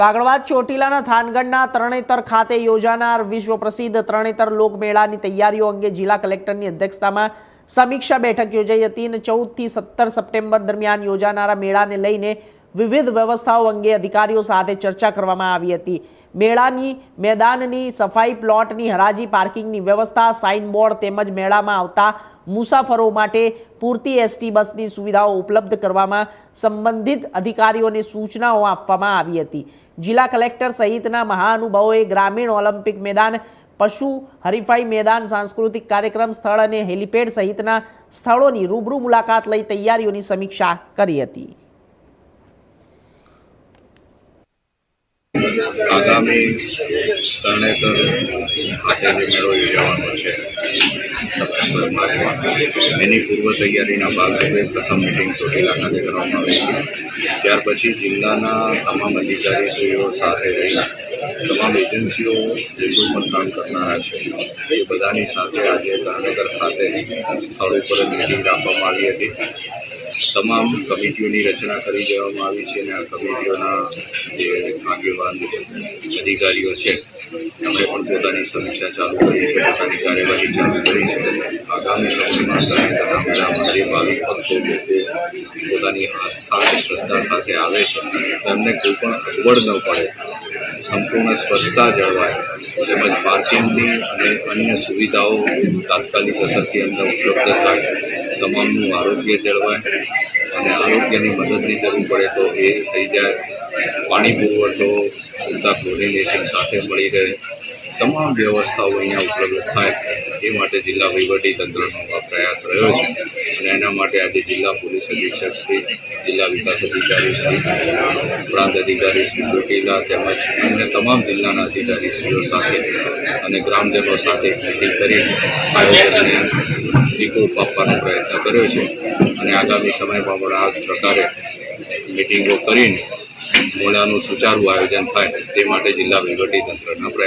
કાગળવાજ ચોટીલાના થાનગઢના તરણેતર ખાતે યોજાનાર વિશ્વ પ્રસિદ્ધ તરણેતર લોકમેળાની તૈયારીઓ અંગે જિલ્લા કલેક્ટરની અધ્યક્ષતામાં સમીક્ષા બેઠક યોજાઈ હતી અને 14 થી 17 સપ્ટેમ્બર દરમિયાન યોજાનારા મેળાને લઈને વિવિધ વ્યવસ્થાઓ અંગે અધિકારીઓ સાથે ચર્ચા કરવામાં આવી હતી। મેળાની મેદાનની સફાઈ, પ્લોટની હરાજી, પાર્કિંગની વ્યવસ્થા, સાઇનબોર્ડ તેમજ મેળામાં આવતા મુસાફરો માટે પૂરતી એસટી બસની સુવિધાઓ ઉપલબ્ધ કરવામાં સંબંધિત અધિકારીઓને સૂચનાઓ આપવામાં આવી હતી। જિલ્લા કલેક્ટર સહિતના મહાનુભાવોએ ગ્રામીણ ઓલિમ્પિક મેદાન, પશુ હરીફાઈ મેદાન, સાંસ્કૃતિક કાર્યક્રમ સ્થળ અને હેલિપેડ સહિતના સ્થળોની રૂબરૂ મુલાકાત લઈ તૈયારીઓની સમીક્ષા કરી હતી। આગામી તરણેતર ખાતે જે મેળો યોજાવાનો છે સપ્ટેમ્બર માસમાં, એની પૂર્વ તૈયારીના ભાગરૂપે પ્રથમ મિટિંગ ચોટીલા ખાતે કરવામાં આવી હતી। ત્યાર પછી જિલ્લાના તમામ અધિકારીશ્રીઓ સાથે રહી તમામ એજન્સીઓ જે કોઈ પણ કામ કરનારા છે એ બધાની સાથે આજે તરણેતર ખાતે સ્થળ ઉપર મિટિંગ રાખવામાં આવી હતી। તમામ કમિટીઓની રચના કરી દેવામાં આવી છે અને આ કમિટીઓના જે આગેવાન અધિકારીઓ છે એમણે પણ પોતાની સમીક્ષા ચાલુ કરી છે, પોતાની કાર્યવાહી ચાલુ કરી છે। આગામી સમયમાં તરણેતરના મેળામાં જે ભાવિક ભક્તો લોકો પોતાની આસ્થા અને શ્રદ્ધા સાથે આવે છે તેમને કોઈ પણ અગવડ ન પડે, સંપૂર્ણ સ્વચ્છતા જળવાય, તેમજ પાર્કિંગની અને અન્ય સુવિધાઓ તાત્કાલિક અસરથી અંદર ઉપલબ્ધ થાય, તમામનું આરોગ્ય જળવાય અને આરોગ્યની મદદની જરૂર પડે તો એ થઈ જાય, પાણી પુરવઠો પૂરતા ક્લોરિનેશન સાથે મળી રહે, તમામ વ્યવસ્થાઓ અહીંયા ઉપલબ્ધ થાય એ માટે જિલ્લા વહીવટીતંત્રનો આ પ્રયાસ રહ્યો છે અને એના માટે આજે જિલ્લા પોલીસ અધિક્ષક શ્રી, જિલ્લા વિકાસ અધિકારી શ્રી, પ્રાંત અધિકારી શ્રી ચોટીલા તેમજ અન્ય તમામ જિલ્લાના અધિકારીશ્રીઓ સાથે અને ગ્રામજનો સાથે મિટિંગ કરી આયોજનને ટીકો આપવાનો પ્રયત્ન કર્યો છે અને આગામી સમયમાં પણ આ પ્રકારે મિટિંગો કરીને મેળાનું સુચારું આયોજન થાય તે માટે જિલ્લા વહીવટીતંત્રના પ્રયાસ